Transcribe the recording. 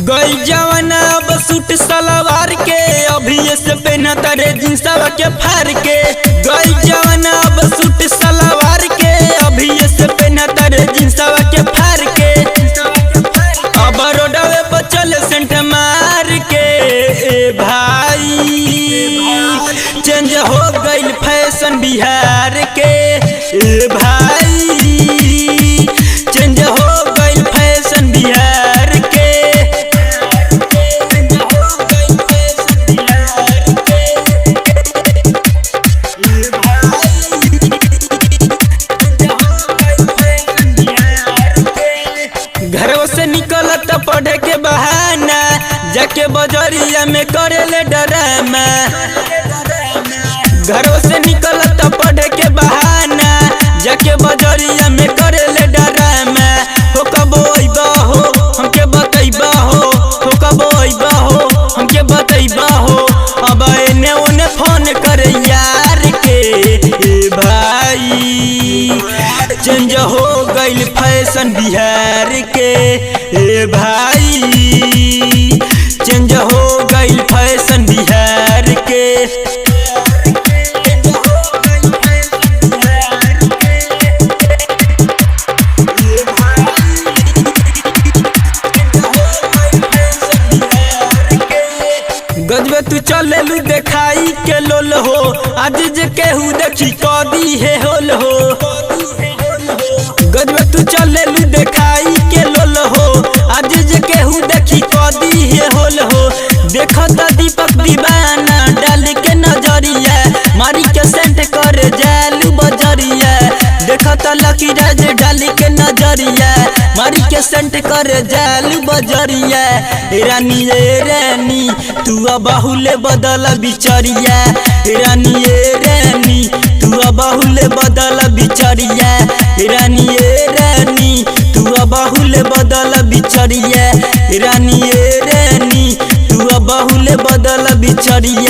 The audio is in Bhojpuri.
गई जवाना अब सूट सलवार के अभी से पहना तारे जींसवा के फाड़ के। गई जवाना अब सूट सलवार के अभी से पहना तारे जींसवा के फाड़ के। अब रोडवे पर चले सेंट मार के। ए भाई चेंज हो गई फैशन बिहार के। ए भाई चेंज हो गई फैशन बिहार के। घरों से निकलत पढ़े के बहाना जाके बजरिया में करेले डरामा। घरों से निकलत पढ़े के बहाना जाके बजरिया में करेले डरामा। हो कबो अइबा हो हमके बतइबा हो कबो अइबा हो हमके बतइबा हो। अब एने ओने फोन करे यार के। ए भाई चेंज हो गइल फैशन बिहार के। ए भाई चेंज हो गइल फैशन बिहार के। गजबे तू चलेलू देखाई के लोल हो आज जे केहू देखी कदी है होल हो। गजबे तू चलेलू देखाई के लोल हो आज जे केहू देखी कदी है होल हो। देखत दीपक दीवाना डाल के नजरिया मारी के सेंट कर जालू बजरिया। देखत लकी राज डाल के नजरिया मारी के सेंट कर जालू बजरिया। रानी ए रानी तू बहुले बदल बिचरिया। रानी ए रानी तू बहुले बदल बिचरिया। रानी ए रानी तू बहुले बदल बिचरिया। रानी ए रानी तू बहुले बदल बिचरिया।